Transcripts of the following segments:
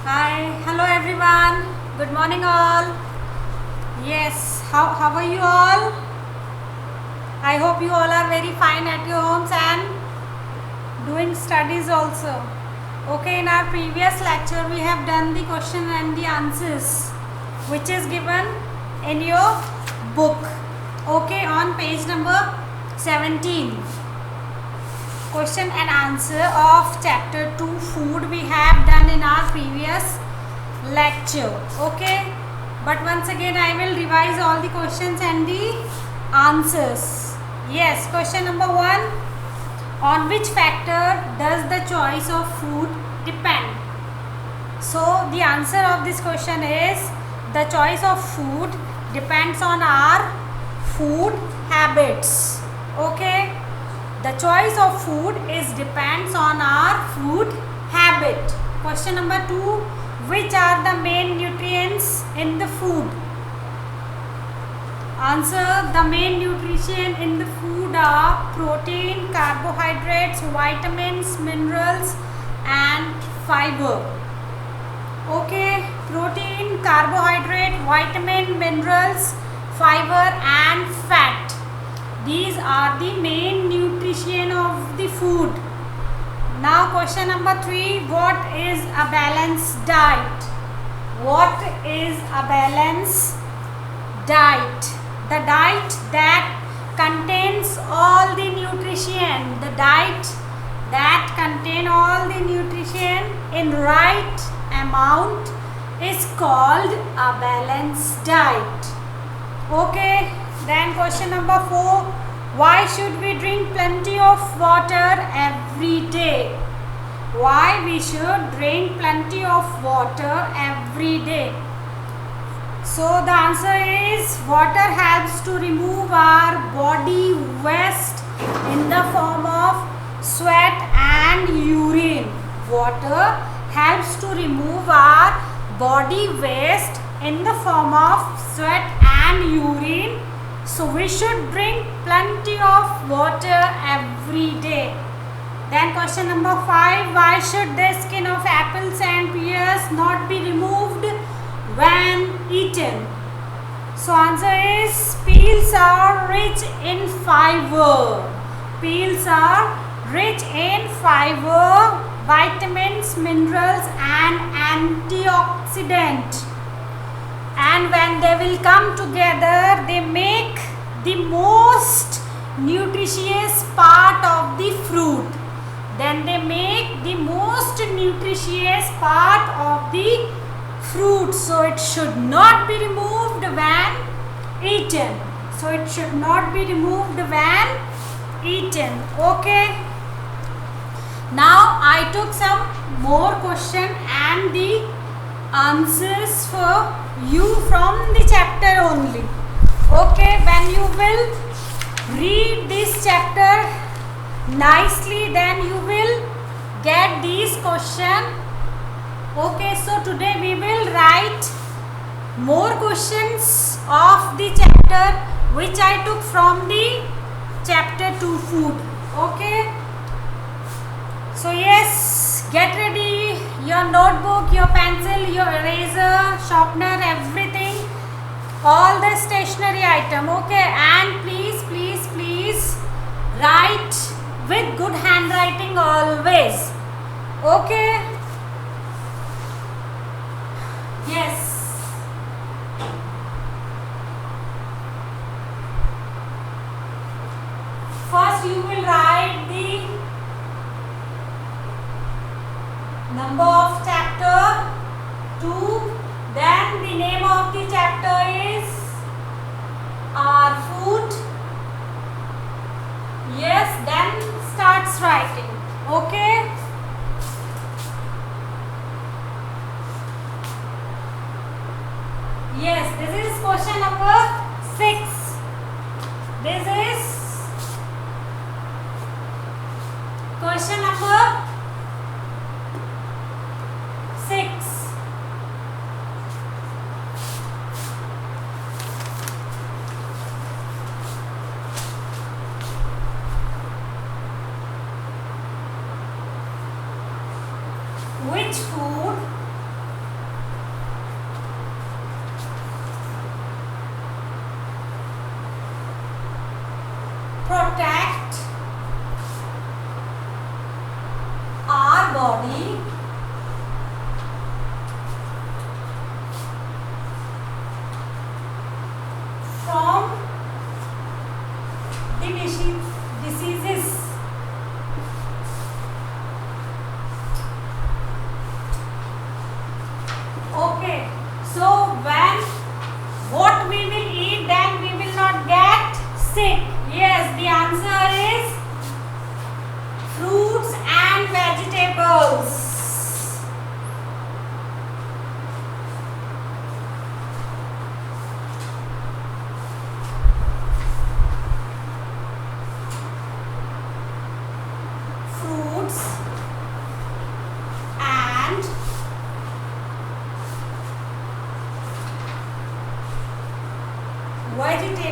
Hi, hello everyone. Good morning, all. Yes, how are you all? I hope you all are very fine at your homes and doing studies also. Okay, in our previous lecture, we have done the question and the answers, which is given in your book. Okay, on page number 17. Question and answer of chapter 2 food we have done in our previous lecture. Okay, but once again I will revise all the questions and the answers. Yes, question number 1, on which factor does the choice of food depend? So the answer of this question is the choice of food depends on our food habits. Okay, the choice of food is depends on our food habit. Question number 2, which are the main nutrients in the food? Answer, the main nutrition in the food are protein, carbohydrates, vitamins, minerals and fiber. Okay, protein, carbohydrate, vitamin, minerals, fiber and fat. These are the main nutrition of the food. Now question number 3, what is a balanced diet? What is a balanced diet? The diet that contains all the nutrition. The diet that contain all the nutrition in right amount is called a balanced diet. Okay, then question number 4, why should we drink plenty of water every day? Why we should drink plenty of water every day? So the answer is water helps to remove our body waste in the form of sweat and urine. Water helps to remove our body waste in the form of sweat and urine. So we should drink plenty of water every day. Then question number 5, why should the skin of apples and pears not be removed when eaten? So answer is peels are rich in fiber. Peels are rich in fiber, vitamins, minerals and antioxidant. And when they will come together, they make the most nutritious part of the fruit. Then they make the most nutritious part of the fruit. So it should not be removed when eaten. So it should not be removed when eaten. Okay. Now I took some more question and the answers for you from the chapter only. Okay, when you will read this chapter nicely, then you will get these questions. Okay, so today we will write more questions of the chapter which I took from the chapter 2 food. Okay, so yes, get ready your notebook, your pencil, your eraser, sharpener, everything, all the stationery item. Okay, and please write with good handwriting always. Okay, yes. First you will write the number of chapter 2, then the name of the chapter is our food. Yes, then starts writing. Okay, yes, this is question number 6. This is question number 6. Which food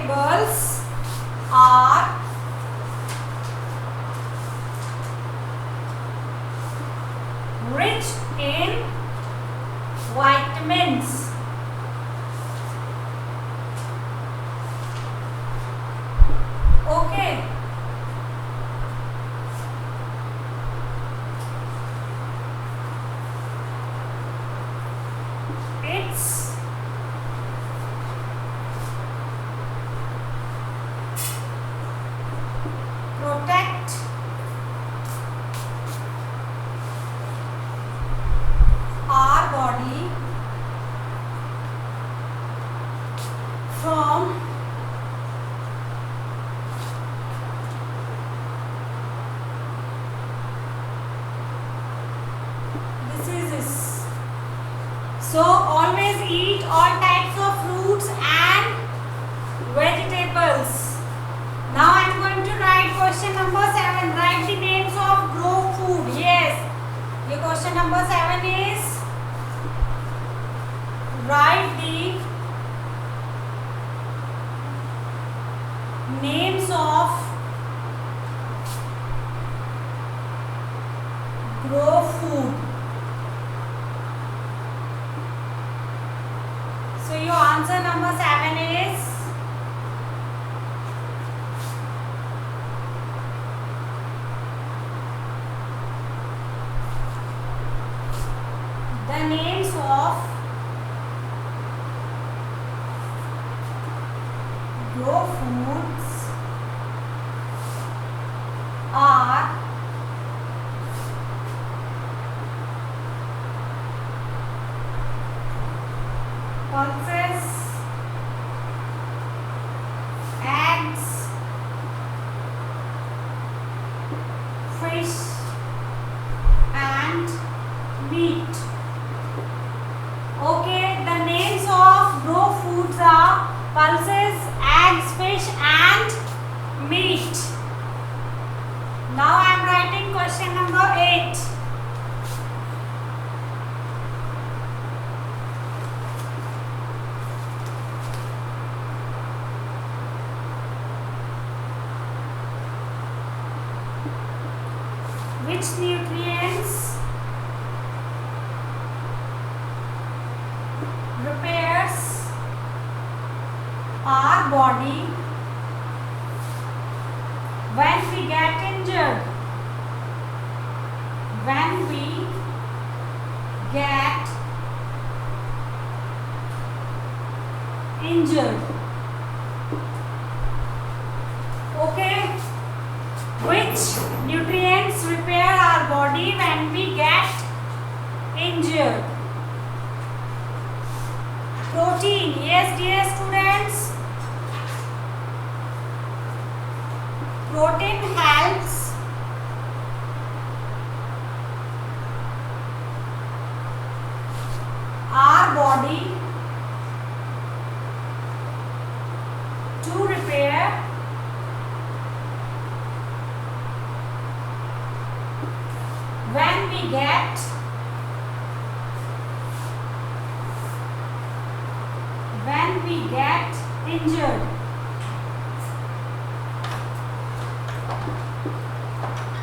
vegetables are rich in vitamins. Okay. It's protect our body from diseases. So always eat all types of fruits and vegetables. Now I am going to write question number 7. Write the names of grow food. Yes. The question number 7 is write the names of grow food. So your answer number 7 is the names of grow foods are pulses, eggs, fish and meat. Okay, the names of grow foods are pulses, eggs, fish and meat. Now I am writing question number 8. Which nutrients repairs our body when we get injured? When we get injured. Okay. Which nutrients repair our body when we get injured? Protein. Yes, dear students. Protein helps our body to repair when we get injured.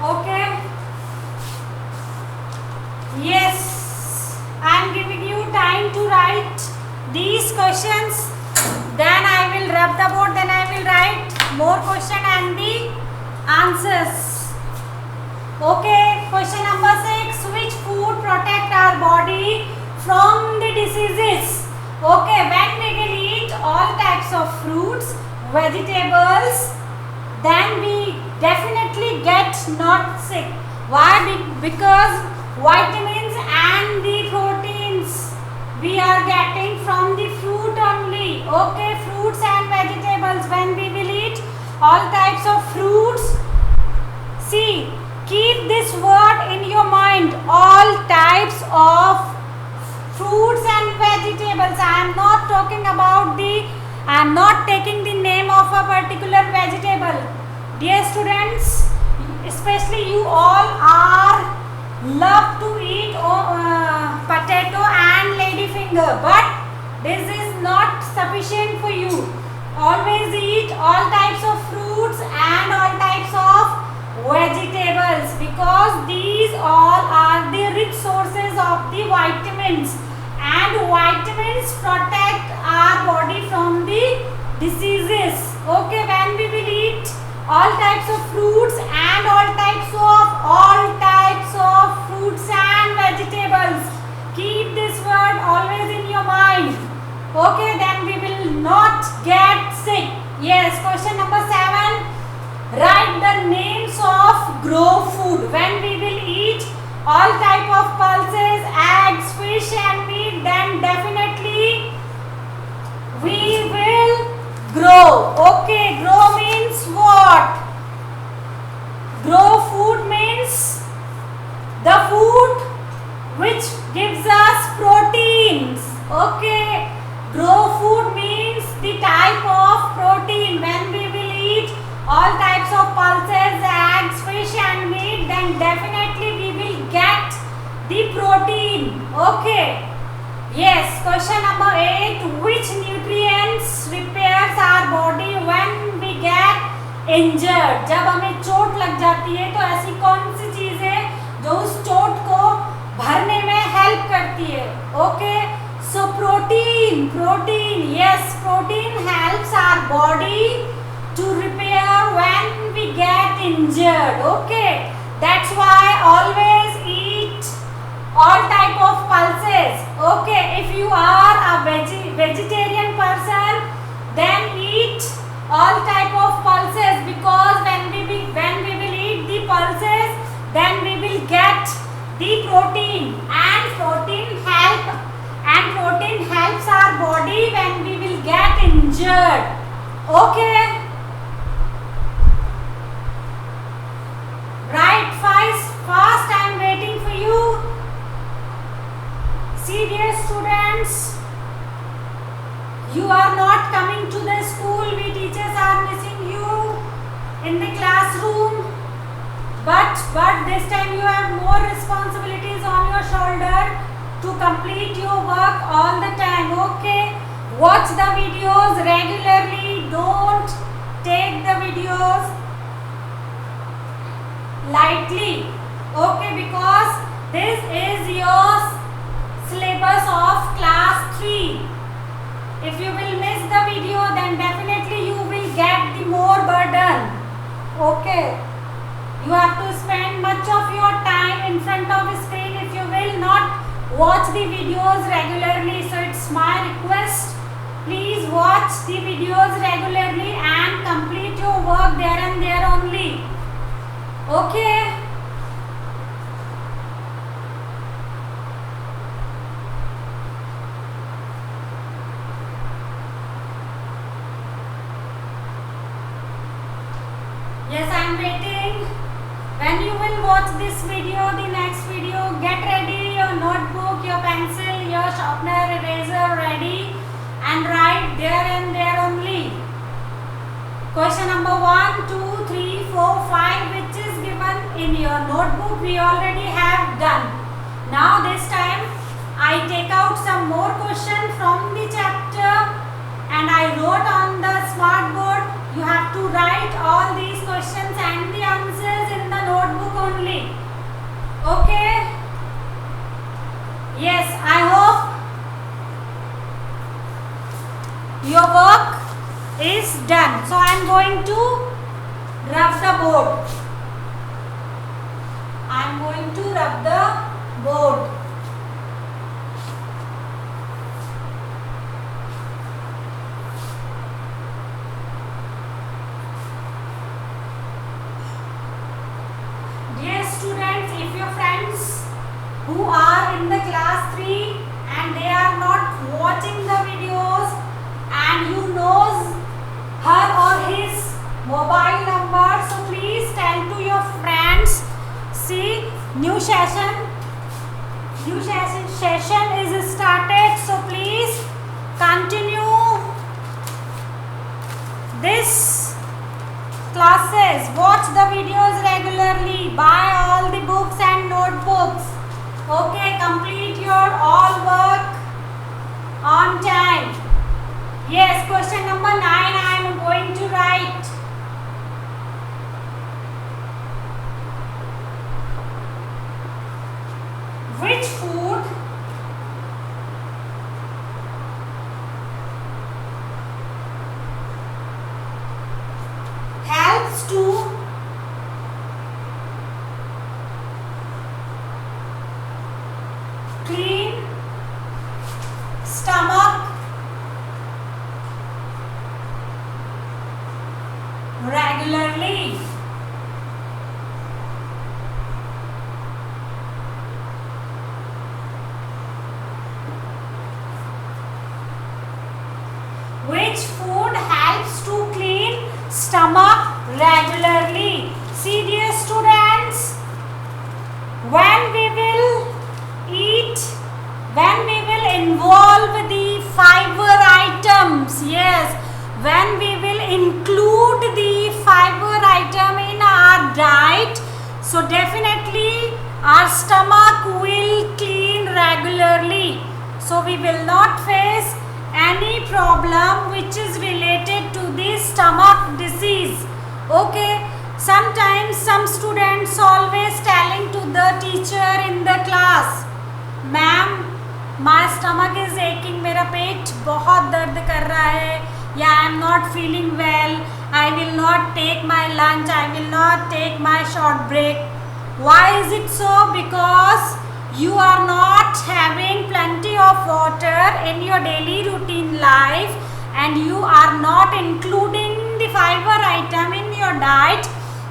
Okay. Yes, I am giving you time to write these questions. Then I will rub the board. Then I will write more question and the answers. Okay. Question number 6. Which food protect our body from the diseases? Okay. When we will eat all types of fruits, vegetables, then we definitely get not sick. Why? Because vitamins and the proteins we are getting from the fruit only. Okay, fruits and vegetables. When we will eat all types of fruits, see, keep this word in your mind. All types of fruits and vegetables. I am not talking about I am not taking the name of a particular vegetable. Dear students, especially you all are love to eat potato and ladyfinger, but this is not sufficient for you. always eat all types of fruits and all types of vegetables, because these all are the rich sources of the vitamins, and vitamins protect our body from the diseases. Okay, when we will eat all types of fruits and all types of fruits and vegetables, keep this word always in your mind. Okay, then we will not get sick. Yes, question number 7. Write the names of grow food. When we will eat all type of pulses, eggs, fish and meat, then definitely we will grow. Okay, grow means what? Grow food means the food which gives us proteins. Okay, grow food means the type of protein. When we will eat all types of pulses, eggs, fish and meat, then definitely we will get the protein. Okay. Yes, question number 8. Which nutrients repairs our body when we get injured? जब हमें चोट लग जाती है तो ऐसी कौन सी चीज है जो उस चोट को भरने में हेल्प करती है? Okay, so protein. Yes, protein helps our body to repair when we get injured. Okay, that's why always eat all type of pulses. Okay, if you are a vegetarian person, then eat all type of pulses, because when we will eat the pulses, then we will get the protein, and protein helps our body when we will get injured. Okay, right, fast, I am waiting for you. Serious students, you are not coming to the school. We teachers are missing you in the classroom, but this time you have more responsibilities on your shoulder to complete your work all the time. Okay, watch the videos regularly. Don't take the videos lightly. Okay, because this is your syllabus of class 3. If you will miss the video, then definitely you will get the more burden. Okay, you have to spend much of your time in front of the screen if you will not watch the videos regularly. So it's my request, please watch the videos regularly and complete your work there and there only. Okay, yes, I am waiting. When you will watch this video, the next video, get ready your notebook, your pencil, your sharpener, eraser ready, and write there and there only. Question number 1, 2, 3, 4, 5, which is given in your notebook, we already have done. Now this time I take out some more questions from the chapter and I wrote on the smart board. You have to write all these questions and the answers in the notebook only. Okay? Yes, I hope your work is done. So I am going to rub the board. I am going to rub the board. Dear students, if your friends who are in the class 3 and they are not watching the videos and you knows her or his mobile number, so please tell to your friends. See, new session is started, so please continue this classes. Watch the videos regularly, buy all the books and notebooks. Okay, complete your all work on time. Yes, question number 9 I stomach regularly. Which food helps to clean stomach regularly? See dear students, when we will eat, when we will involve the fiber items, yes, when we will include the fiber item in our diet, so definitely our stomach will clean regularly. So we will not face any problem which is related to the stomach disease. Okay, sometimes some students always telling to the teacher in the class, ma'am, my stomach is aching, मेरा पेट बहुत दर्द कर रहा है, या I am not feeling well, I will not take my lunch, I will not take my short break. Why is it so? Because you are not having plenty of water in your daily routine life, and you are not including the fiber item in your diet.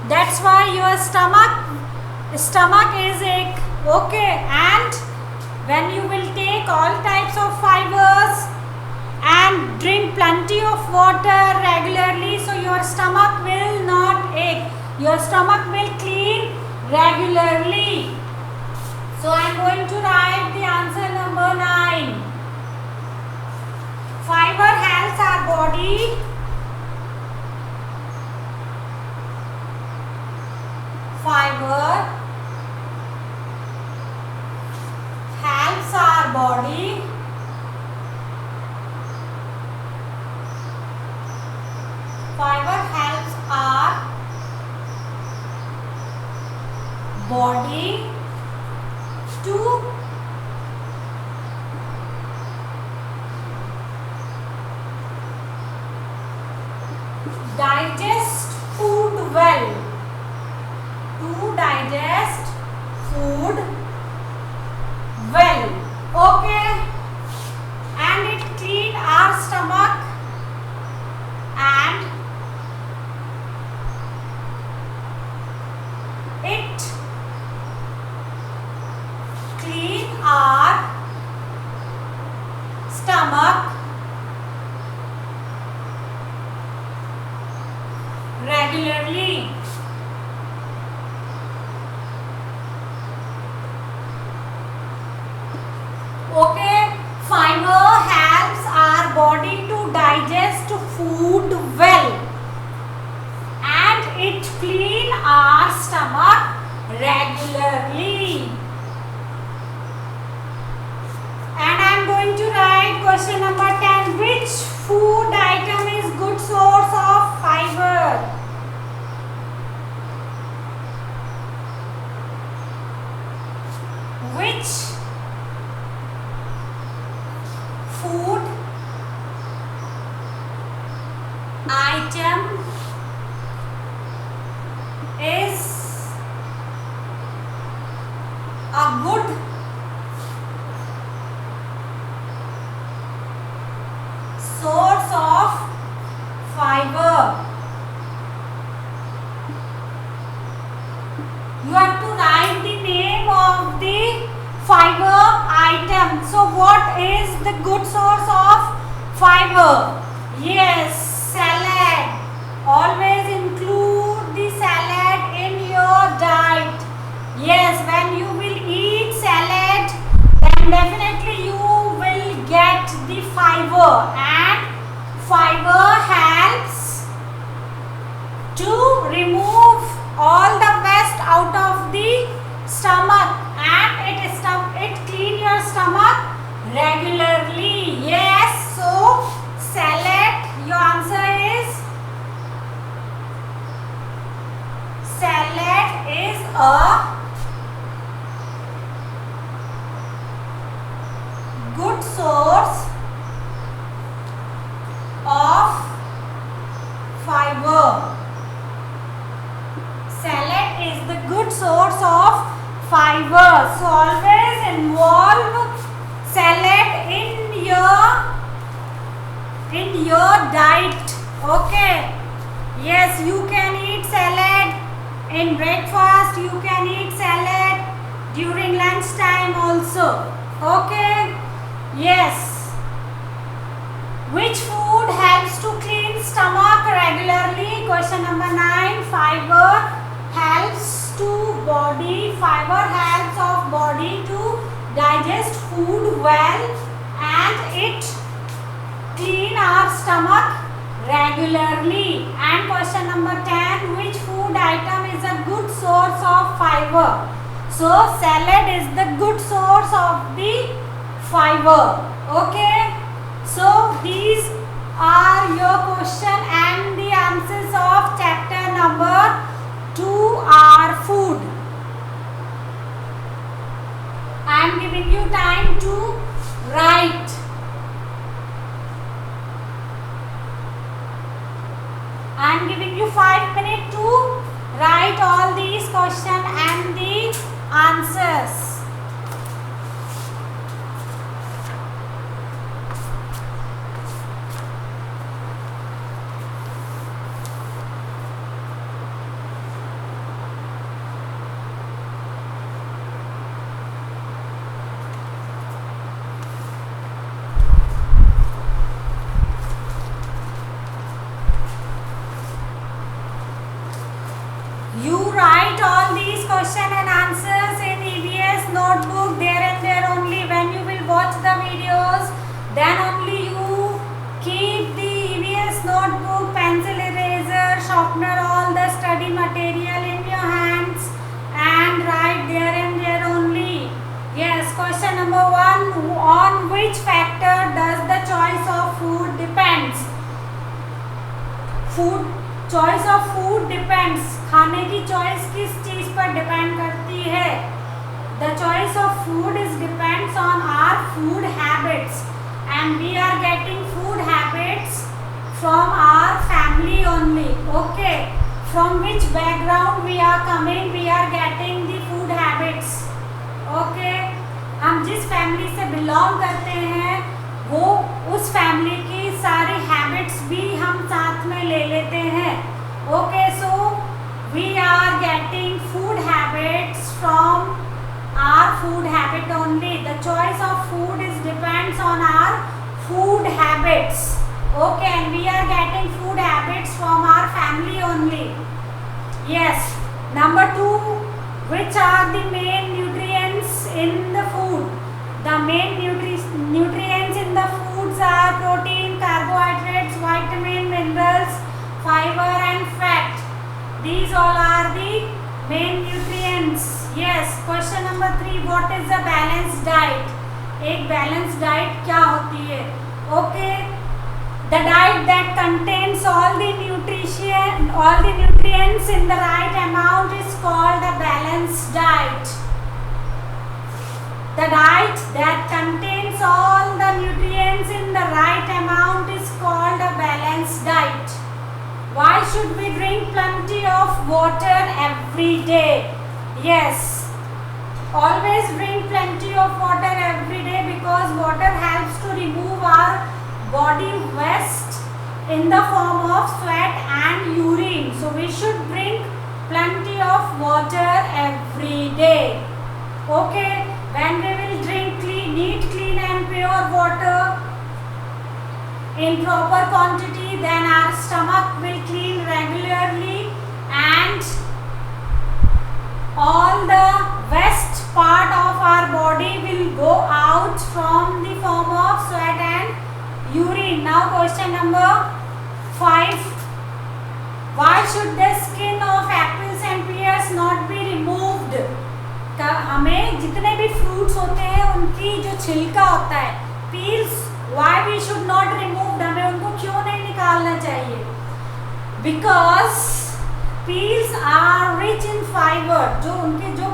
That's why your stomach is ache. Okay, and when you will take all types of fibers and drink plenty of water regularly, so your stomach will not ache, your stomach will clean regularly. So I am going to write the answer number 9. Fiber helps our body body to digest food well, to digest food well. Okay, and it clean our stomach and it clean our stomach regularly. Okay, fiber helps our body to digest food well and it clean our stomach regularly. And I am going to write question number 10. Which food item is good source of fiber? Which food item is a good source of fiber? You have to write the name of the fiber item. So what is the good source of fiber? Yes, salad. Always include the salad in your diet. Yes, when you will eat salad, then definitely you will get the fiber, and fiber helps to remove all the waste out of the stomach, and it clean your stomach regularly. Yes, so salad, your answer is salad is a good source of fiber. Salad is the good source of fiber. So always involve salad in your your diet. Okay, yes, you can eat salad in breakfast, you can eat salad during lunch time also. Okay, yes. Which food helps to clean stomach regularly? Question number 9. Fiber helps to body. Fiber helps of body to digest food well, and it clean our stomach regularly. And question number 10. Which food item is a good source of fiber? So salad is the good source of the fiber. Okay. So these are your question and the answers of chapter number 2 are food. I am giving you time to write. I am giving you 5 minutes to write all these questions and the answers. You write all these questions and answers in EVS notebook there and there only. When you will watch the videos, then only you keep the EVS notebook, pencil, eraser, sharpener, all the study material in your hands and write there and there only. Yes, question number 1. On which factor does the choice of food depends? Choice of food depends. खाने की choice किस चीज पर depend करती है? The choice of food is depends on our food habits, and we are getting food habits from our family only. Okay, from which background we are coming, we are getting the food habits. Okay, हम जिस family से belong करते हैं वो उस family की सारी habits भी हम साथ में ले लेते हैं. Okay, so we are getting food habits from our food habit only. The choice of food is depends on our food habits. Okay, and we are getting food habits from our family only. Yes. Number 2, which are the main nutrients in the food? The main nutrients in the foods are protein, carbohydrates, vitamin, minerals, fiber and fat. These all are the main nutrients. Yes. Question number 3. What is a balanced diet? एक balanced diet क्या होती है? Okay. The diet that contains all the nutrients in the right amount is called a balanced diet. The diet that contains all the nutrients in the right amount is called a balanced diet. Why should we drink plenty of water every day? Yes, always drink plenty of water every day because water helps to remove our body waste in the form of sweat and urine. So we should drink plenty of water every day. Okay. When we will drink neat, clean and pure water in proper quantity, then our stomach will clean regularly and all the waste part of our body will go out from the form of sweat and urine. Now question number 5. Why should the skin of apples and pears not be removed? हमें जितने भी fruits होते हैं उनकी जो छिलका होता है, peels, why we should not remove, हमें उनको क्यों नहीं निकालना चाहिए? Because peels are rich in fibre. जो उनके जो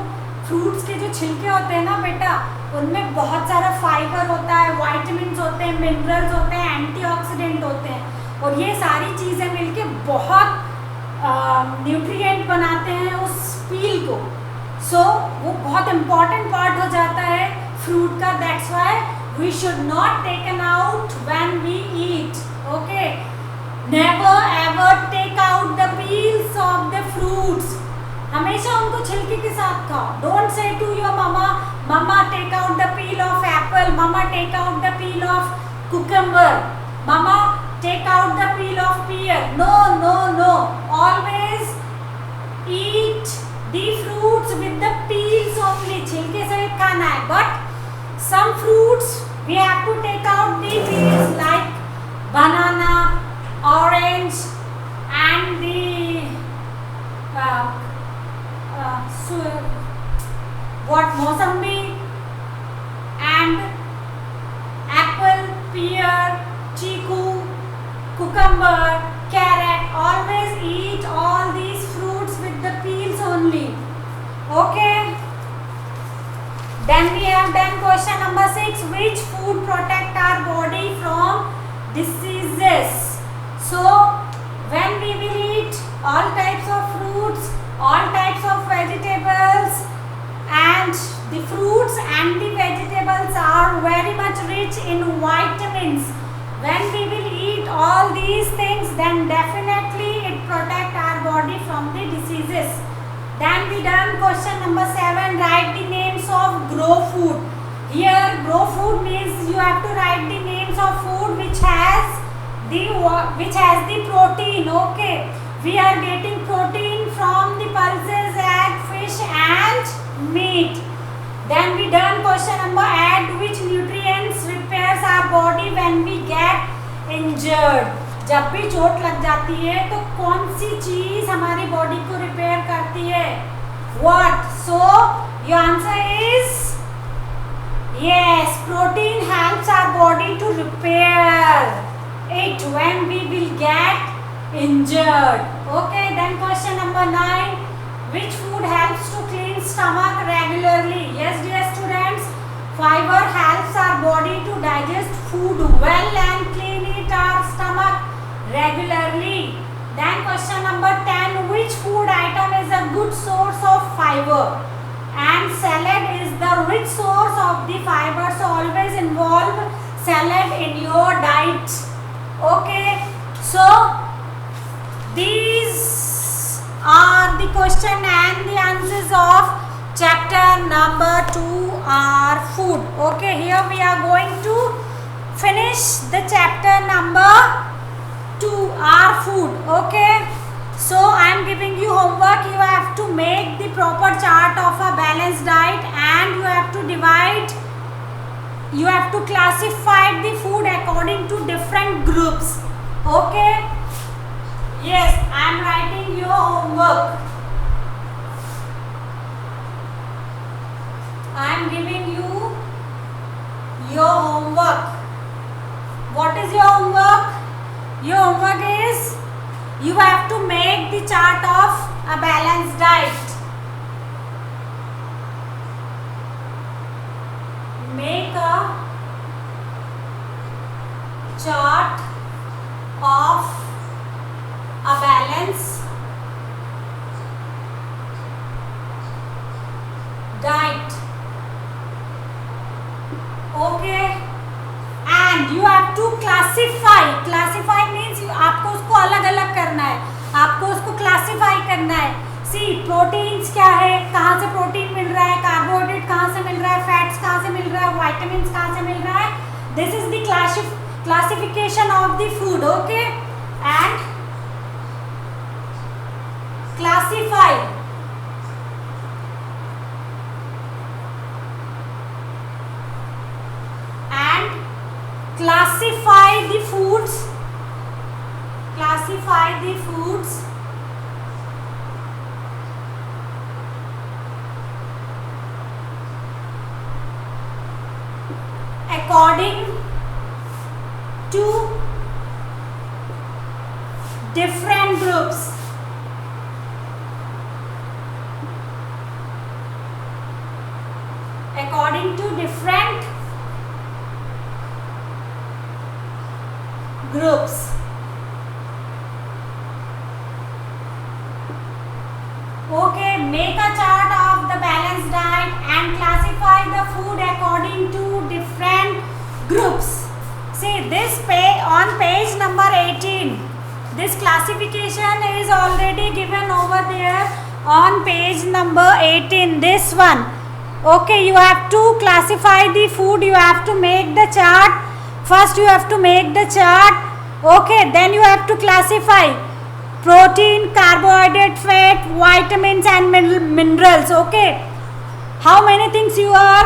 फ्रूट्स के जो छिलके होते हैं ना बेटा, उनमें बहुत सारा फाइबर होता है, वाइटामिन होते हैं, मिनरल्स होते हैं, एंटीऑक्सीडेंट होते हैं, और ये सारी चीज़ें मिलके बहुत न्यूट्रिएंट बनाते हैं उस पील को. सो वो बहुत इम्पॉर्टेंट पार्ट हो जाता है फ्रूट का. That's why we should not taken out when we eat. Okay. Never ever take out the peels of the fruits. हमेशा उनको छिलके के साथ खाओ. Don't say to your mama, mama take out the peel of apple, mama take out the peel of cucumber, mama take out the peel of pear. No, no, no. Always eat the fruits with the peels only. छिलके सहित खाना है. But some fruits we have to take out the peels like banana, orange, and the mosambi, and apple, pear, chiku, cucumber, carrot. Always eat all these fruits with the peels only. Okay. Then we have done question number 6. Which food protect our body from diseases? So when we will eat all types of fruits, all types of vegetables, and the fruits and the vegetables are very much rich in vitamins. When we will eat all these things, then definitely it protect our body from the diseases. Then we done question number 7. Write the names of grow food. Here grow food means you have to write the names of food which has the protein. Okay, we are getting protein from the pulses, egg, fish, and meat. Then we done question number 8. Which nutrients repairs our body when we get injured? जब भी चोट लग जाती है तो कौन सी चीज हमारी बॉडी को रिपेयर करती है? What? So your answer is yes. Protein helps our body to repair it when we will get injured. Okay. Then question number 9. Which food helps to clean stomach regularly? Yes, dear students. Fiber helps our body to digest food well and clean it our stomach regularly. Then question number 10. Which food item is a good source of fiber? And salad is the rich source of the fiber. So always involve salad in your diet. Okay. So these are the question and the answers of chapter number 2 are food. Okay. Here we are going to finish the chapter number 2 are food. Okay. So I am giving you homework. You have to make the proper chart of a balanced diet and you have to divide, you have to classify the food according to different groups. Okay. Yes, I am writing your homework. I am giving you your homework. What is your homework? Your homework is you have to make the chart of a balanced diet. Make a chart of a balanced diet. Okay. And you have to classify. Classify means आपको उसको अलग अलग करना है, आपको उसको classify करना है. सी प्रोटीन्स क्या है, कहाँ से प्रोटीन मिल रहा है, कार्बोहाइड्रेट कहाँ से मिल रहा है, फैट्स कहाँ से मिल रहा है, विटामिन्स कहाँ से मिल रहा है. This is the classification of the food. Okay. And classify. Classify the foods. Classify the foods according to different groups. According to different groups. Okay, make a chart of the balanced diet and classify the food according to different groups. See, this page, on on page number 18. This classification is already given over there on page number 18. This one. Okay, you have to classify the food. You have to make the chart. First you have to make the chart. Okay, then you have to classify protein, carbohydrate, fat, vitamins and minerals. Okay, how many things you are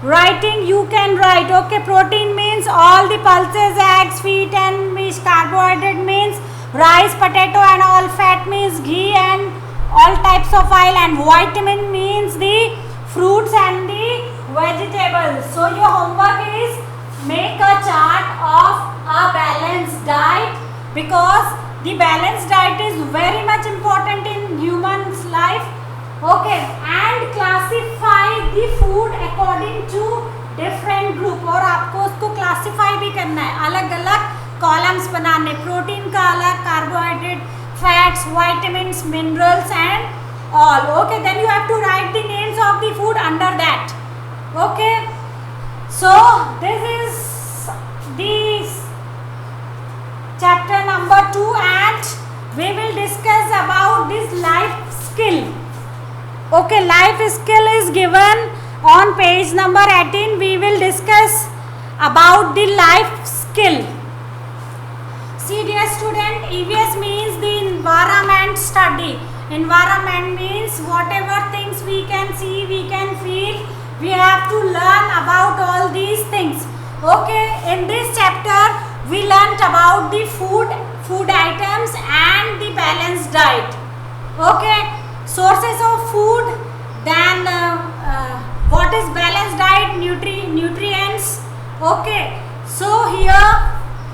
writing? You can write. Okay, protein means all the pulses, eggs, wheat and fish. Carbohydrate means rice, potato and all. Fat means ghee and all types of oil. And vitamin means the fruits and the vegetables. So your homework is make a chart of a balanced diet, because the balanced diet is very much important in human's life. Okay, and classify the food according to different group. और आपको उसको classify भी करना है, अलग अलग columns बनाने, protein का अलग, carbohydrate, fats, vitamins, minerals and all. Okay, then you have to write the names of the food under that. Okay, so this is the chapter number 2 and we will discuss about this life skill. Okay, life skill is given on page number 18. We will discuss about the life skill. See dear student, EVS means the environment study. Environment means whatever things we can see, we can feel, we have to learn about all these things. Okay, in this chapter we learnt about the food items and the balanced diet. Okay, sources of food, then what is balanced diet, nutrients. Okay, so here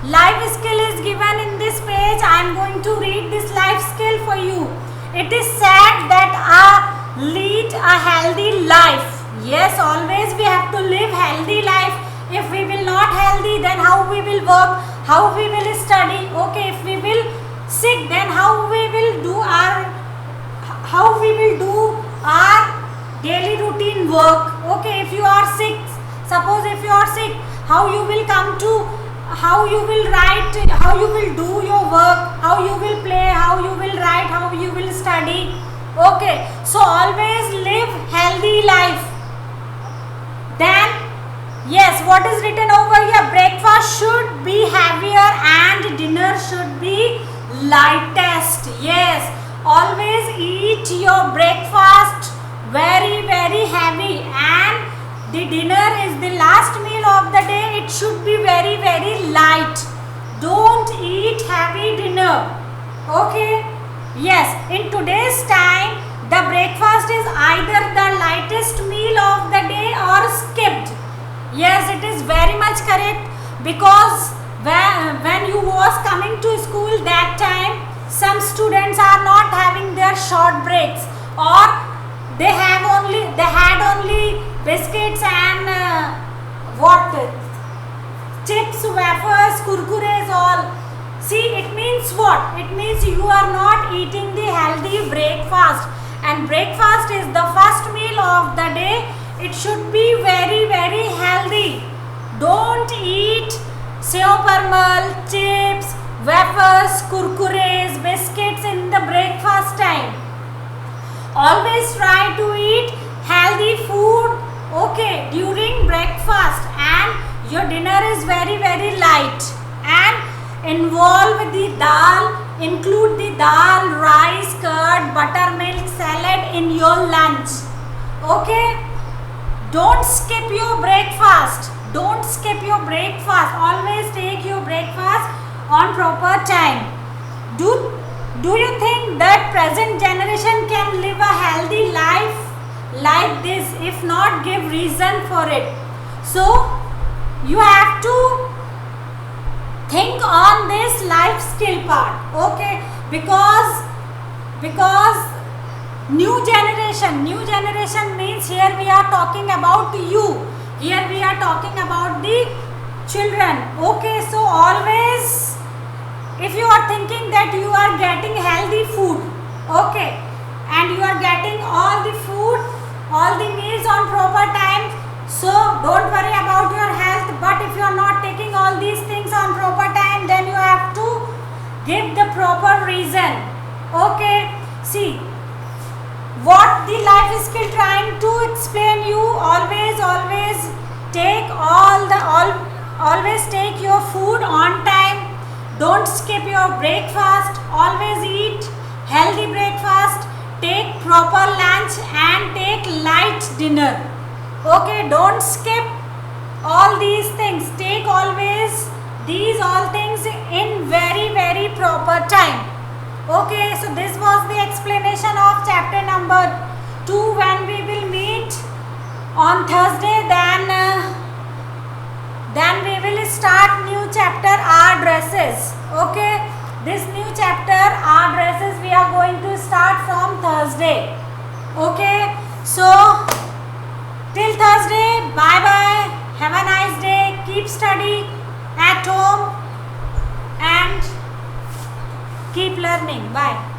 life skill is given in this page. I am going to read this life skill for you. It is said that lead a healthy life. Yes, always we have to live healthy life. If we will not healthy, then how we will work, how we will study. Okay, if we will sick, then how we will do our daily routine work. Okay, if you are sick, suppose if you are sick, how you will come to, how you will write, how you will do your work, how you will play, how you will write, how you will study. Okay, so always live healthy life. Then yes, what is written over here? Breakfast should be heavier and dinner should be lightest. Yes, always eat your breakfast very heavy, and the dinner is the last meal of the day. It should be very light. Don't eat heavy dinner. Okay, yes, in today's time the breakfast is either the lightest meal of the day or skipped. Yes, it is very much correct, because when you was coming to school that time, some students are not having their short breaks, or they had only biscuits and chips, wafers, kurkures, all. See, it means what? It means you are not eating the healthy breakfast, and breakfast is the first meal of the day. It should be very healthy. Don't eat sev parmal, chips, wafers, kurkures, biscuits in the breakfast time. Always try to eat healthy food, okay, during breakfast, and your dinner is very light. And involve the dal, include the dal, rice, curd, buttermilk, salad in your lunch. Okay, don't skip your breakfast. Don't skip your breakfast. Always take your breakfast on proper time. Do you think that present generation can live a healthy life like this? If not, give reason for it. So you have to think on this life skill part. Okay, because new generation means here we are talking about you. Here we are talking about the children. Okay, so always if you are thinking that you are getting healthy food, okay, and you are getting all the food, all the meals on proper time, so don't worry about your health. But if you are not taking all these things on proper time, give the proper reason. Okay, see what the life skill trying to explain you. Always take always take your food on time. Don't skip your breakfast. Always eat healthy breakfast. Take proper lunch and take light dinner. Okay, don't skip all these things. Take always these all things in very proper time. Okay, so this was the explanation of chapter number 2. When we will meet on Thursday, then we will start new chapter, our dresses. Okay, this new chapter, our dresses, we are going to start from Thursday. Okay, so till Thursday, bye bye, have a nice day, keep study at home and keep learning. Bye.